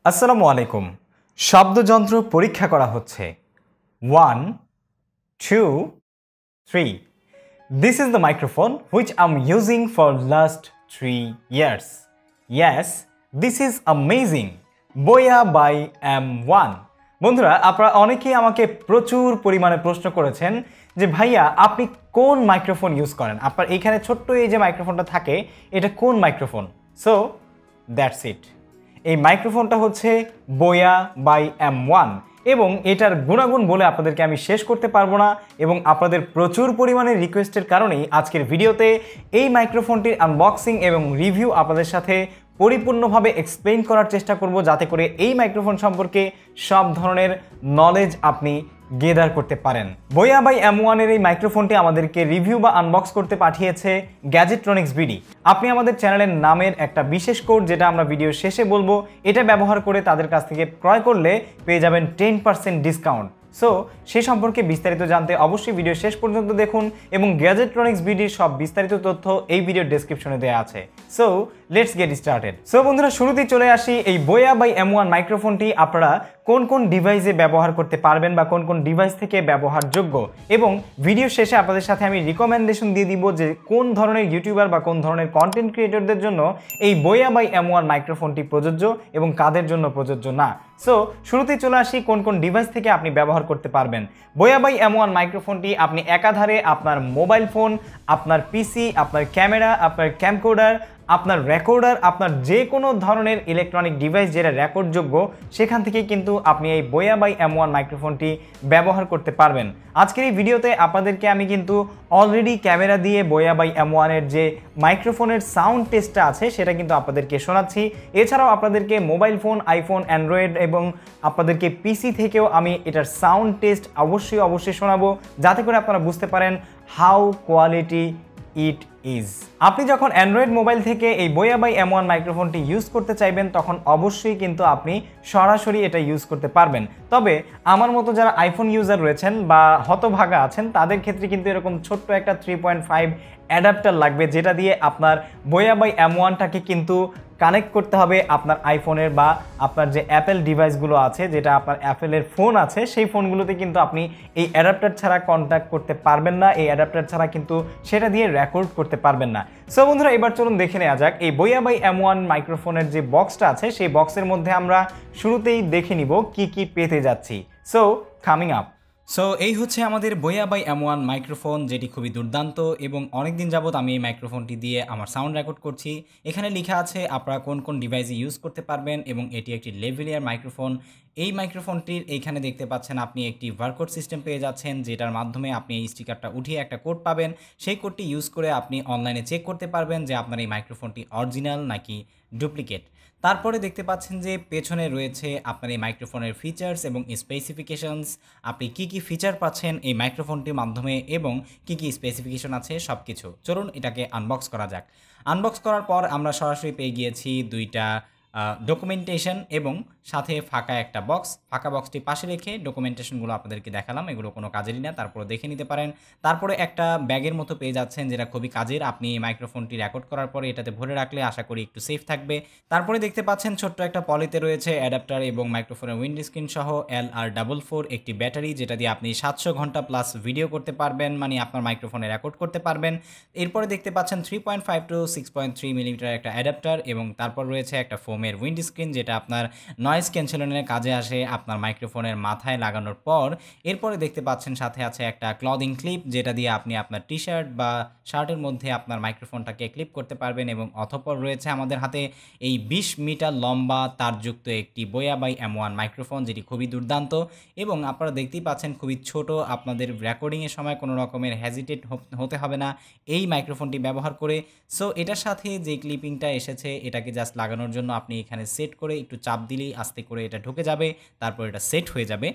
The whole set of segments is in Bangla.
আসসালামু আলাইকুম। শব্দযন্ত্র পরীক্ষা করা হচ্ছে। 1 2 3 This is the microphone which I'm using for last 3 years. Yes, this is amazing. BOYA by M-1. বন্ধুরা, আপনারা অনেকেই আমাকে প্রচুর পরিমাণে প্রশ্ন করেছেন যে ভাইয়া আপনি কোন মাইক্রোফোন ইউজ করেন, আপনার এইখানে ছোট্ট এই যে মাইক্রোফোনটা থাকে এটা কোন মাইক্রোফোন? So that's it. এই মাইক্রোফোনটা হচ্ছে BOYA by M-1 এবং এটার গুণাগুণ বলে আপনাদেরকে আমি শেষ করতে পারবো না এবং আপনাদের প্রচুর পরিমাণে রিকোয়েস্টের কারণেই আজকের ভিডিওতে এই মাইক্রোফোনটির আনবক্সিং এবং রিভিউ আপনাদের সাথে পরিপূর্ণভাবে এক্সপ্লেইন করার চেষ্টা করব, যাতে করে এই মাইক্রোফোন সম্পর্কে সব ধরনের নলেজ আপনি গেদার করতে পারেন। BOYA by M-1 এর এই মাইক্রোফোনটি আমাদেরকে রিভিউ বা আনবক্স করতে পাঠিয়েছে গ্যাজেট্রনিক্স বিডি। আপনি আমাদের চ্যানেলের নামের একটা বিশেষ কোড, যেটা আমরা ভিডিও শেষে বলবো, এটা ব্যবহার করে তাদের কাছ থেকে ক্রয় করলে পেয়ে যাবেন 10% ডিসকাউন্ট। সো সে সম্পর্কে বিস্তারিত জানতে অবশ্যই ভিডিও শেষ পর্যন্ত দেখুন এবং গ্যাজেট্রনিক্স বিডির সব বিস্তারিত তথ্য এই ভিডিওর ডেসক্রিপশনে দেওয়া আছে। So let's get started. So বন্ধুরা, শুরুতেই চলে আসি এই BOYA by M-1 মাইক্রোফোনটি আপনারা কোন কোন ডিভাইসে ব্যবহার করতে পারবেন বা কোন কোন ডিভাইস থেকে ব্যবহারযোগ্য, এবং ভিডিও শেষে আপনাদের সাথে আমি রিকমেন্ডেশন দিয়ে দিব যে কোন ধরনের ইউটিউবার বা কোন ধরনের কন্টেন্ট ক্রিয়েটরদের জন্য এই BOYA by M-1 মাইক্রোফোনটি প্রযোজ্য এবং কাদের জন্য প্রযোজ্য না। সো শুরুতেই চলে আসি কোন কোন ডিভাইস থেকে আপনি ব্যবহার করতে পারবেন। BOYA by M-1 মাইক্রোফোনটি আপনি একাধারে আপনার মোবাইল ফোন, আপনার পিসি, আপনার ক্যামেরা, আপনার ক্যামকোডার, আপনার রেকর্ডার, আপনার যে কোনো ধরনের ইলেকট্রনিক ডিভাইস যেটা রেকর্ডযোগ্য, সেখান থেকে কিন্তু আপনি এই BOYA by M-1 মাইক্রোফোনটি ব্যবহার করতে পারবেন। আজকের এই ভিডিওতে আপনাদেরকে আমি কিন্তু অলরেডি ক্যামেরা দিয়ে BOYA by M-1 এর যে মাইক্রোফোনের সাউন্ড টেস্টটা আছে সেটা কিন্তু আপনাদেরকে শোনাচ্ছি। এছাড়াও আপনাদেরকে মোবাইল ফোন, আইফোন, অ্যান্ড্রয়েড এবং আপনাদেরকে পিসি থেকেও আমি এটার সাউন্ড টেস্ট অবশ্যই শোনাবো, যাতে করে আপনারা বুঝতে পারেন হাউ কোয়ালিটি ইট ইজ। আপনি যখন অ্যান্ড্রয়েড মোবাইল থেকে এই BOYA by M-1 মাইক্রোফোনটি ইউজ করতে চাইবেন তখন অবশ্যই কিন্তু আপনি সরাসরি এটা ইউজ করতে পারবেন। তবে আমার মতো যারা আইফোন ইউজার রয়েছেন বা হতভাগা আছেন তাদের ক্ষেত্রে কিন্তু এরকম ছোট্ট একটা 3.5 অ্যাডাপ্টার লাগবে, যেটা দিয়ে আপনার BOYA by M-1টাকে কিন্তু কানেক্ট করতে হবে আপনার আইফোনের বা আপনার যে অ্যাপেল ডিভাইসগুলো আছে, যেটা আপনার অ্যাপেলের ফোন আছে, সেই ফোনগুলোতে কিন্তু আপনি এই অ্যাডাপ্টার ছাড়া কন্ট্যাক্ট করতে পারবেন না, এই অ্যাডাপ্টার ছাড়া কিন্তু সেটা দিয়ে রেকর্ড করতে পারবেন না। সো বন্ধুরা, এবার চলুন দেখে নেওয়া যাক এই BOYA by M-1 মাইক্রোফোনের যে বক্সটা আছে সেই বক্সের মধ্যে আমরা শুরুতেই দেখে নিব কি কি পেতে যাচ্ছি। So coming up. সো এই হচ্ছে আমাদের BOYA by M-1 মাইক্রোফোন, যেটি খুবই দুর্দান্ত এবং অনেকদিন যাবত আমি এই মাইক্রোফোনটি দিয়ে আমার সাউন্ড রেকর্ড করছি। এখানে লেখা আছে আপনারা কোন কোন ডিভাইসে ইউজ করতে পারবেন এবং এটি একটি লেভেলিয়ার মাইক্রোফোন। এই মাইক্রোফোনটির এইখানে দেখতে পাচ্ছেন আপনি একটি বারকোড সিস্টেম পেয়ে যাচ্ছেন, যেটার মাধ্যমে আপনি এই স্টিকারটা উঠিয়ে একটা কোড পাবেন। সেই কোডটি ইউজ করে আপনি অনলাইনে চেক করতে পারবেন যে আপনার এই মাইক্রোফোনটি অরিজিনাল নাকি ডুপ্লিকেট। তারপরে দেখতে পাচ্ছেন যে পেছনে রয়েছে আপনার এই মাইক্রোফোনের ফিচার্স এবং স্পেসিফিকেশনস, আপনি কি কি ফিচার পাচ্ছেন এই মাইক্রোফোনটির মাধ্যমে এবং কি কি স্পেসিফিকেশন আছে সব কিছু। চলুন এটাকে আনবক্স করা যাক। আনবক্স করার পর আমরা সরাসরি পেয়ে গিয়েছি দুইটা ডকুমেন্টেশন এবং সাথে ফাঁকা একটা বক্স। ফাঁকা বক্সটি পাশে রেখে ডকুমেন্টেশনগুলো আপনাদেরকে দেখালাম, এগুলো কোনো কাজেরই না, তারপরে দেখে নিতে পারেন। তারপরে একটা ব্যাগের মতো পেয়ে যাচ্ছেন, যেটা খুবই কাজের। আপনি মাইক্রোফোনটি রেকর্ড করার পরে এটাতে ভরে রাখলে আশা করি একটু সেফ থাকবে। তারপরে দেখতে পাচ্ছেন ছোট্ট একটা পলিতে রয়েছে অ্যাডাপ্টার এবং মাইক্রোফোনের উইন্ড স্ক্রিন সহ LR44 একটি ব্যাটারি, যেটা দিয়ে আপনি 700 ঘন্টা প্লাস ভিডিও করতে পারবেন, মানে আপনার মাইক্রোফোনে রেকর্ড করতে পারবেন। এরপরে দেখতে পাচ্ছেন 3.5 to 6.3 মিলিমিটার একটা অ্যাডাপ্টার এবং তারপর রয়েছে একটা ফোমের উইন্ড স্ক্রিন, যেটা আপনার নয়েজ ক্যান্সেলনের কাজে আসে আপনার মাইক্রোফোনের মাথায় লাগানোর পর। এরপরে দেখতে পাচ্ছেন সাথে আছে একটা ক্লদিং ক্লিপ, যেটা দিয়ে আপনি আপনার টি শার্ট বা শার্টের মধ্যে আপনার মাইক্রোফোনটাকে ক্লিপ করতে পারবেন। এবং অতঃপর রয়েছে আমাদের হাতে এই 20 মিটার লম্বা তারযুক্ত একটি BOYA by M-1 মাইক্রোফোন, যেটি খুবই দুর্দান্ত এবং আপনারা দেখতেই পাচ্ছেন খুবই ছোট। আপনাদের রেকর্ডিংয়ের সময় কোনো রকমের হেজিটেট হতে হবে না এই মাইক্রোফোনটি ব্যবহার করে। সো এটার সাথে যে ক্লিপিংটা এসেছে এটাকে জাস্ট লাগানোর জন্য আপনি এখানে সেট করে একটু চাপ দিলেই আস্তে করে এটা ঢুকে যাবে, তারপর এটা সেট হয়ে যাবে।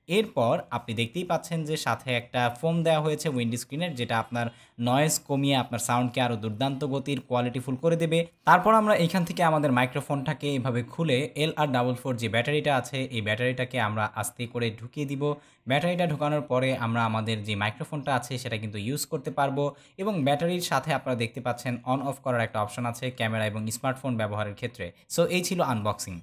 এরপর আপনি দেখতেই পাচ্ছেন যে সাথে একটা ফোম দেওয়া হয়েছে উইন্ড স্ক্রিনের, যেটা আপনার নয়েজ কমিয়ে আপনার সাউন্ডকে আরও দুর্দান্ত গতির কোয়ালিটিফুল করে দেবে। তারপর আমরা এইখান থেকে আমাদের মাইক্রোফোনটাকে এইভাবে খুলে LR44 যে ব্যাটারিটা আছে এই ব্যাটারিটাকে আমরা আস্তে করে ঢুকিয়ে দিব। ব্যাটারিটা ঢোকানোর পরে আমরা আমাদের যে মাইক্রোফোনটা আছে সেটা কিন্তু ইউজ করতে পারবো এবং ব্যাটারির সাথে আপনারা দেখতে পাচ্ছেন অন অফ করার একটা অপশন আছে ক্যামেরা এবং স্মার্টফোন ব্যবহারের ক্ষেত্রে। সো এই ছিল আনবক্সিং।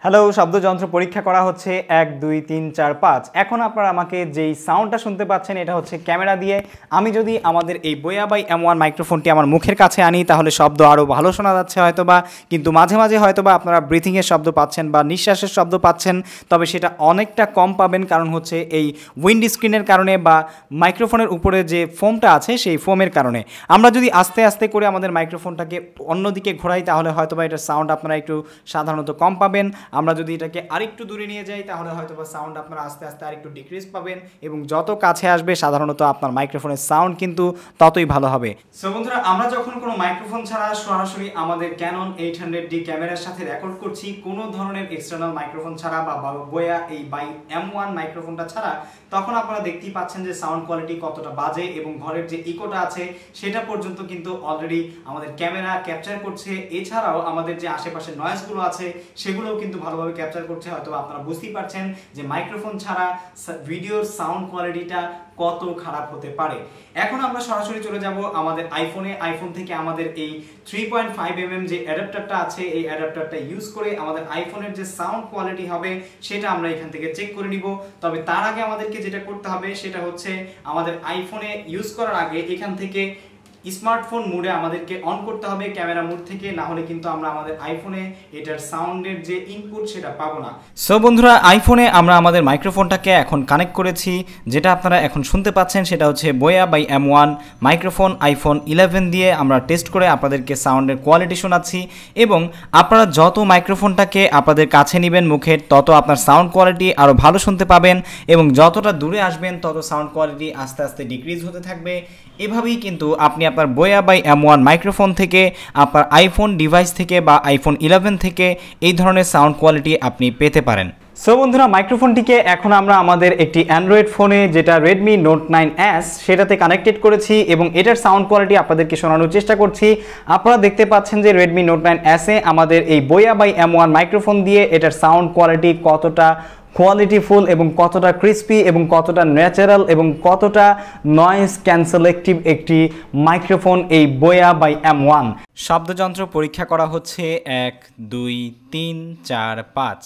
হ্যালো, শব্দযন্ত্র পরীক্ষা করা হচ্ছে 1 2 3 4 5। এখন আপনারা আমাকে যেই সাউন্ডটা শুনতে পাচ্ছেন এটা হচ্ছে ক্যামেরা দিয়ে। আমি যদি আমাদের এই BOYA বাই M1 মাইক্রোফোনটি আমার মুখের কাছে আনি তাহলে শব্দ আরও ভালো শোনা যাচ্ছে হয়তোবা, কিন্তু মাঝে মাঝে হয়তোবা আপনারা ব্রিথিংয়ের শব্দ পাচ্ছেন বা নিঃশ্বাসের শব্দ পাচ্ছেন, তবে সেটা অনেকটা কম পাবেন, কারণ হচ্ছে এই উইন্ড স্ক্রিনের কারণে বা মাইক্রোফোনের উপরে যে ফোমটা আছে সেই ফোমের কারণে। আমরা যদি আস্তে আস্তে করে আমাদের মাইক্রোফোনটাকে অন্যদিকে ঘোরাই তাহলে হয়তোবা এটার সাউন্ড আপনারা একটু সাধারণত কম পাবেন। আমরা যদি এটাকে আরেকটু দূরে নিয়ে যাই তাহলে হয়তোবা সাউন্ড আপনারা আস্তে আস্তে আরেকটু ডিক্রিজ পাবেন, এবং যত কাছে আসবে সাধারণত আপনার মাইক্রোফোনের সাউন্ড কিন্তু ততই ভালো হবে। সো বন্ধুরা, আমরা যখন কোনো মাইক্রোফোন ছাড়া সরাসরি আমাদের ক্যানন 800D ক্যামেরার সাথে রেকর্ড করছি, কোনো ধরনের এক্সটার্নাল মাইক্রোফোন ছাড়া বা BOYA এই বাই M1 মাইক্রোফোনটা ছাড়া, তখন আপনারা দেখতেই পাচ্ছেন যে সাউন্ড কোয়ালিটি কতটা বাজে, এবং ঘরের যে ইকোটা আছে সেটা পর্যন্ত কিন্তু অলরেডি আমাদের ক্যামেরা ক্যাপচার করছে। এছাড়াও আমাদের যে আশেপাশে নয়েজগুলো আছে সেগুলোও কিন্তু ভালোভাবে ক্যাপচার করছে। হয়তো আপনারা বুঝতেই পারছেন যে মাইক্রোফোন ছাড়া ভিডিওর সাউন্ড কোয়ালিটিটা কত খারাপ হতে পারে। এখন আমরা সরাসরি চলে যাব আমাদের আইফোন থেকে আমাদের এই 3.5mm যে অ্যাডাপ্টারটা আছে এই অ্যাডাপ্টারটা ইউজ করে আমাদের আইফোনের যে সাউন্ড কোয়ালিটি হবে সেটা আমরা এখান থেকে চেক করে নিব। তবে তার আগে আমাদেরকে যেটা করতে হবে সেটা হচ্ছে আমাদের আইফোনে ইউজ করার আগে এখান থেকে স্মার্টফোন মোডে আমাদেরকে অন করতে হবে ক্যামেরা মোড থেকে, না হলে কিন্তু আমরা আমাদের আইফোনে এটার সাউন্ডের যে ইনপুট সেটা পাবো না। সো বন্ধুরা, আইফোনে আমরা আমাদের মাইক্রোফোনটাকে এখন কানেক্ট করেছি। যেটা আপনারা এখন শুনতে পাচ্ছেন সেটা হচ্ছে BOYA by M1 microphone iPhone 11 দিয়ে আমরা টেস্ট করে আপনাদেরকে সাউন্ডের কোয়ালিটি শোনাচ্ছি। এবং আপনারা যত মাইক্রোফোনটাকে আপনাদের কাছে নেবেন মুখের, তত আপনার সাউন্ড কোয়ালিটি আরও ভালো শুনতে পাবেন, এবং যতটা দূরে আসবেন তত সাউন্ড কোয়ালিটি আস্তে আস্তে ডিক্রিজ হতে থাকবে। এভাবেই কিন্তু আপনি আপনার BOYA বাই M1 মাইক্রোফোন থেকে আপনার আইফোন ডিভাইস থেকে বা আইফোন 11 থেকে এই ধরনের সাউন্ড কোয়ালিটি আপনি পেতে পারেন। সো বন্ধুরা, মাইক্রোফোনটিকে এখন আমরা আমাদের একটি অ্যান্ড্রয়েড ফোনে যেটা Redmi Note 9S সেটাতে কানেক্টেড করেছি, এবং এটার সাউন্ড কোয়ালিটি আপনাদেরকে শোনানোর চেষ্টা করছি। আপনারা দেখতে পাচ্ছেন যে Redmi Note 9S এ আমাদের এই BOYA বাই M1 মাইক্রোফোন দিয়ে এটার সাউন্ড কোয়ালিটি কতটা কোয়ালিটিফুল এবং কতটা ক্রিস্পি এবং কতটা ন্যাচারাল এবং কতটা নয়েজ ক্যান্সেলেটিভ একটি মাইক্রোফোন এই BOYA বাই M1। শব্দযন্ত্র পরীক্ষা করা হচ্ছে 1 2 3 4 5।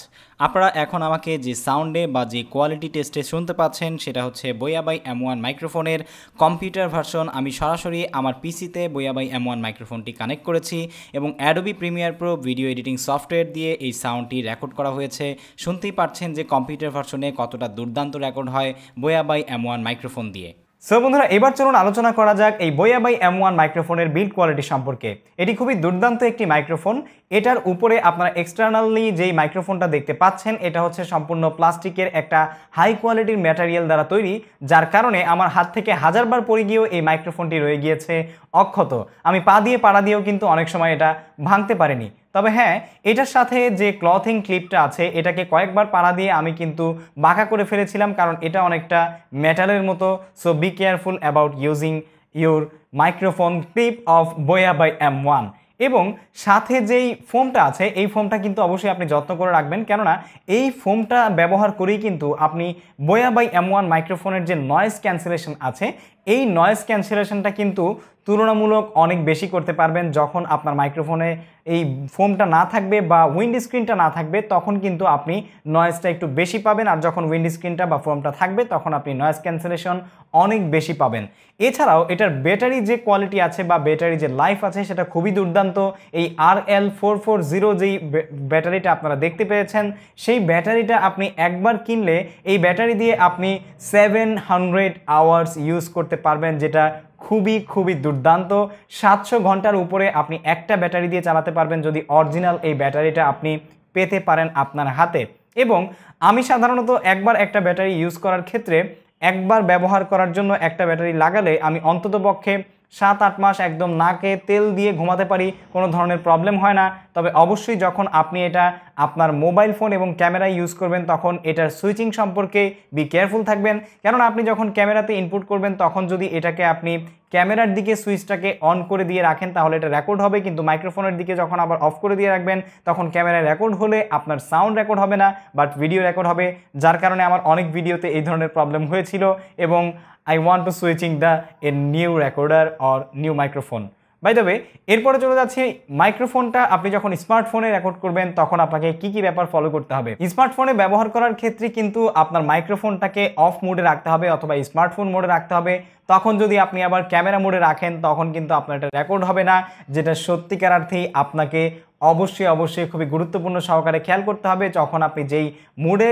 আপনারা এখন আমাকে যে সাউন্ডে বা যে কোয়ালিটি টেস্টে শুনতে পাচ্ছেন সেটা হচ্ছে BOYA বাই M1 মাইক্রোফোনের কম্পিউটার ভার্সন। আমি সরাসরি আমার পিসিতে BOYA বাই M1 মাইক্রোফোনটি কানেক্ট করেছি, এবং Adobe Premiere Pro video editing software দিয়ে এই সাউন্ডটি রেকর্ড করা হয়েছে। শুনতেই পাচ্ছেন যে কম্পিউটার ভার্সনে কতটা দুর্দান্ত রেকর্ড হয় BOYA বাই M1 মাইক্রোফোন দিয়ে। সো বন্ধুরা, এবার চলুন আলোচনা করা যাক এই BOYA বাই M1 মাইক্রোফোনের বিল্ড কোয়ালিটি সম্পর্কে। এটি খুবই দুর্দান্ত একটি মাইক্রোফোন। এটার উপরে আপনারা এক্সটার্নালি যেই মাইক্রোফোনটা দেখতে পাচ্ছেন এটা হচ্ছে সম্পূর্ণ প্লাস্টিকের একটা হাই কোয়ালিটির ম্যাটেরিয়াল দ্বারা তৈরি, যার কারণে আমার হাত থেকে হাজারবার পড়ে গিয়েও এই মাইক্রোফোনটি রয়ে গিয়েছে অক্ষত। আমি পা দিয়ে পাড়া দিয়েও কিন্তু অনেক সময় এটা ভাঙতে পারিনি। তবে হ্যাঁ, এটার সাথে যে ক্লথিং ক্লিপটা আছে এটাকে কয়েকবার পাড়া দিয়ে আমি কিন্তু বাঁকা করে ফেলেছিলাম, কারণ এটা অনেকটা মেটালের মতো। So be careful about using your microphone clip of BOYA by M1। এবং সাথে যেই ফোমটা আছে এই ফোমটা কিন্তু অবশ্যই আপনি যত্ন করে রাখবেন, কেননা এই ফোমটা ব্যবহার করেই কিন্তু আপনি BOYA বাই M1 মাইক্রোফোনের যে নয়েজ ক্যান্সেলেশন আছে এই নয়েজ ক্যান্সেলেশনটা কিন্তু তুলনামূলক অনেক বেশি করতে পারবেন। যখন আপনার মাইক্রোফোনে এই ফোমটা না থাকবে বা উইন্ড স্ক্রিনটা না থাকবে তখন কিন্তু আপনি নয়েজটা একটু বেশি পাবেন, আর যখন উইন্ড স্ক্রিনটা বা ফোমটা থাকবে তখন আপনি নয়েজ ক্যান্সেলেশন অনেক বেশি পাবেন। এছাড়াও এটার ব্যাটারি যে কোয়ালিটি আছে বা ব্যাটারি যে লাইফ আছে সেটা খুবই দুর্দান্ত। এই RL440 যেই ব্যাটারিটা আপনারা দেখতে পেয়েছেন সেই ব্যাটারিটা আপনি একবার কিনলে এই ব্যাটারি দিয়ে আপনি 700 আওয়ার্স ইউজ করতে পারবেন, যেটা খুবই দুর্দান্ত। 700 ঘন্টার উপরে আপনি একটা ব্যাটারি দিয়ে চালাতে পারবেন যদি অরিজিনাল এই ব্যাটারিটা আপনি পেতে পারেন আপনার হাতে। এবং আমি সাধারণত একবার একটা ব্যাটারি ইউজ করার ক্ষেত্রে একবার ব্যবহার করার জন্য একটা ব্যাটারি লাগালে আমি অন্ততপক্ষে 7-8 মাস একদম নাকে তেল দিয়ে ঘুমাতে পারি, কোনো ধরনের প্রবলেম হয় না। তবে অবশ্যই যখন আপনি এটা আপনার মোবাইল ফোন এবং ক্যামেরায় ইউজ করবেন তখন এটার সুইচিং সম্পর্কে বি কেয়ারফুল থাকবেন, কেননা আপনি যখন ক্যামেরাতে ইনপুট করবেন তখন যদি এটাকে আপনি ক্যামেরার দিকে সুইচটাকে অন করে দিয়ে রাখেন তাহলে এটা রেকর্ড হবে, কিন্তু মাইক্রোফোনের দিকে যখন আবার অফ করে দিয়ে রাখবেন তখন ক্যামেরায় রেকর্ড হলে আপনার সাউন্ড রেকর্ড হবে না, বাট ভিডিও রেকর্ড হবে, যার কারণে আমার অনেক ভিডিওতে এই ধরনের প্রবলেম হয়েছিল এবং I want to switching a new recorder or new microphone. By the way এরপরে চলে যাচ্ছি মাইক্রোফোনটা আপনি যখন স্মার্টফোনে রেকর্ড করবেন তখন আপনাকে কি কি ব্যাপার ফলো করতে হবে। স্মার্টফোনে ব্যবহার করার ক্ষেত্রে কিন্তু আপনার মাইক্রোফোনটাকে অফ মোডে রাখতে হবে অথবা স্মার্টফোন মোডে রাখতে হবে। তখন যদি আপনি আবার ক্যামেরা মোডে রাখেন তখন কিন্তু আপনার এটা রেকর্ড হবে না, যেটা সত্যিকার অর্থেই আপনাকে অবশ্যই খুবই গুরুত্বপূর্ণ সহকারে খেয়াল করতে হবে। যখন আপনি যেই মোডে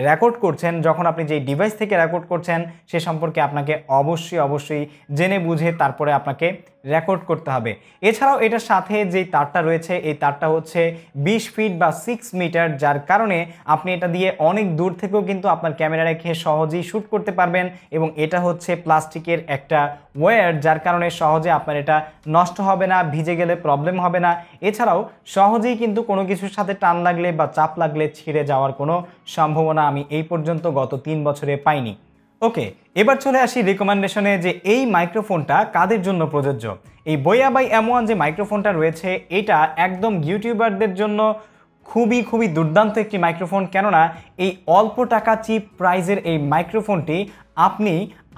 রেকর্ড করছেন, যখন আপনি যেই ডিভাইস থেকে রেকর্ড করছেন সে সম্পর্কে আপনাকে অবশ্যই জেনে বুঝে তারপরে আপনাকে রেকর্ড করতে হবে। এছাড়াও এটার সাথে যেই তারটা রয়েছে এই তারটা হচ্ছে 20 ফিট বা 6 মিটার, যার কারণে আপনি এটা দিয়ে অনেক দূর থেকেও কিন্তু আপনার ক্যামেরা রেখে সহজেই শ্যুট করতে পারবেন। এবং এটা হচ্ছে প্লাস্টিকের একটা ওয়্যার, যার কারণে সহজে আপনার এটা নষ্ট হবে না, ভিজে গেলে প্রবলেম হবে না। এছাড়াও সহজেই কিন্তু কোনো কিছুর সাথে টান লাগলে বা চাপ লাগলে ছিঁড়ে যাওয়ার কোনো সম্ভাবনা আমি এই পর্যন্ত গত 3 বছরে পাইনি। ওকে, এবার চলে আসি রিকমেন্ডেশনে যে এই মাইক্রোফোনটা কাদের জন্য প্রযোজ্য। এই BOYA বাই M-1 যে মাইক্রোফোনটা রয়েছে এটা একদম ইউটিউবারদের জন্য খুবই দুর্দান্ত একটি মাইক্রোফোন। কেননা এই অল্প টাকা চিপ প্রাইজের এই মাইক্রোফোনটি আপনি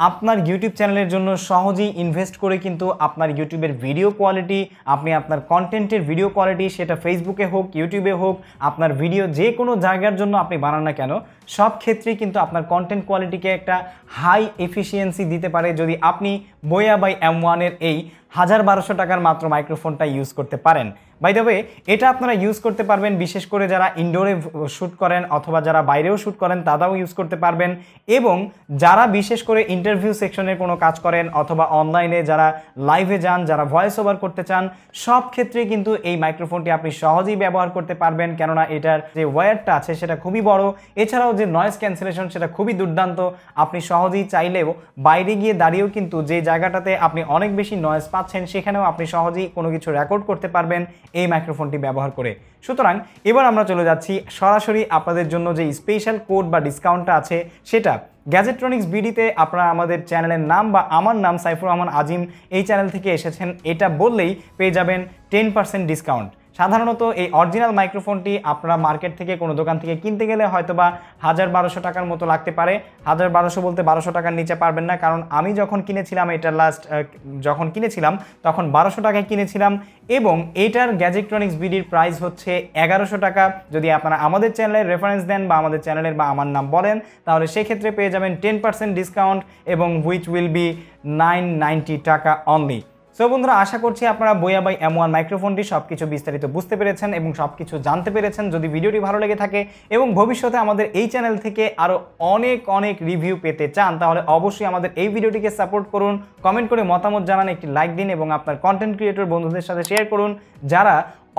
আপনার ইউটিউব চ্যানেলের জন্য সহজেই ইনভেস্ট করে কিন্তু আপনার ইউটিউবের ভিডিও কোয়ালিটি, আপনি আপনার কন্টেন্টের ভিডিও কোয়ালিটি, সেটা ফেসবুকে হোক ইউটিউবে হোক, আপনার ভিডিও যে কোনো জায়গার জন্য আপনি বানান না কেন সব ক্ষেত্রেই কিন্তু আপনার কন্টেন্ট কোয়ালিটিকে একটা হাই এফিসিয়েন্সি দিতে পারে যদি আপনি BOYA বাই M-1 এর এই 1200 টাকার মাত্র মাইক্রোফোনটা ইউজ করতে পারেন। বাই দ্য ওয়ে এটা আপনারা ইউজ করতে পারবেন বিশেষ করে যারা ইনডোরে শ্যুট করেন অথবা যারা বাইরেও শ্যুট করেন তারাও ইউজ করতে পারবেন। এবং যারা বিশেষ করে ইন্টারভিউ সেকশনের কোনো কাজ করেন অথবা অনলাইনে যারা লাইভে যান, যারা ভয়েস ওভার করতে চান, সব ক্ষেত্রে কিন্তু এই মাইক্রোফোনটি আপনি সহজেই ব্যবহার করতে পারবেন। কেননা এটার যে ওয়্যারটা আছে সেটা খুবই বড়, এছাড়াও যে নয়েজ ক্যান্সেলেশন সেটা খুবই দুর্দান্ত। আপনি সহজেই চাইলেও বাইরে গিয়ে দাঁড়িয়েও কিন্তু যে জায়গাটাতে আপনি অনেক বেশি নয়েজ পাচ্ছেন সেখানেও আপনি সহজেই কোনো কিছু রেকর্ড করতে পারবেন এই মাইক্রোফোনটি ব্যবহার করে। সুতরাং এবার আমরা চলে যাচ্ছি সরাসরি আপনাদের জন্য যে স্পেশাল কোড বা ডিসকাউন্টটা আছে সেটা। গ্যাজেট্রনিক্স বিডিতে আপনারা আমাদের চ্যানেলের নাম বা আমার নাম সাইফুর রহমান আজিম এই চ্যানেল থেকে এসেছেন এটা বললেই পেয়ে যাবেন 10% ডিসকাউন্ট। সাধারণত এই অরিজিনাল মাইক্রোফোনটি আপনারা মার্কেট থেকে কোনো দোকান থেকে কিনতে গেলে হয়তোবা 1200 টাকার মতো লাগতে পারে। 1200 বলতে 1200 টাকার নিচে পারবেন না, কারণ আমি যখন কিনেছিলাম এটা যখন কিনেছিলাম তখন 1200 টাকায় কিনেছিলাম এবং এটার গ্যাজেট্রনিক্স বিডির প্রাইস হচ্ছে 1100 টাকা। যদি আপনারা আমাদের চ্যানেলের রেফারেন্স দেন বা আমাদের চ্যানেলের বা আমার নাম বলেন তাহলে সেক্ষেত্রে পেয়ে যাবেন 10% ডিসকাউন্ট এবং হুইচ উইল বি 990 টাকা অনলি। সো বন্ধুরা আশা করছি আপনারা BOYA বাই M-1 মাইক্রোফোনটি সবকিছু বিস্তারিত বুঝতে পেরেছেন এবং সবকিছু জানতে পেরেছেন। যদি ভিডিওটি ভালো লেগে থাকে এবং ভবিষ্যতে আমাদের এই চ্যানেল থেকে আরও অনেক রিভিউ পেতে চান তাহলে অবশ্যই আমাদের এই ভিডিওটিকে সাপোর্ট করুন, কমেন্ট করে মতামত জানান, একটি লাইক দিন এবং আপনার কন্টেন্ট ক্রিয়েটর বন্ধুদের সাথে শেয়ার করুন যারা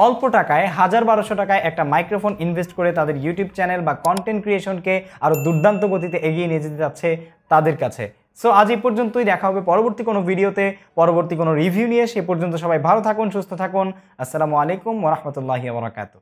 অল্প টাকায় 1200 টাকায় একটা মাইক্রোফোন ইনভেস্ট করে তাদের ইউটিউব চ্যানেল বা কন্টেন্ট ক্রিয়েশনকে আরও দুর্দান্ত গতিতে এগিয়ে নিয়ে যেতে যাচ্ছে তাদের কাছে। সো আজ এই পর্যন্তই, দেখা হবে পরবর্তী কোনো ভিডিওতে পরবর্তী কোনো রিভিউ নিয়ে। সে পর্যন্ত সবাই ভালো থাকুন, সুস্থ থাকুন। আসসালামু আলাইকুম ওয়া রাহমাতুল্লাহি ওয়া বারাকাতুহু।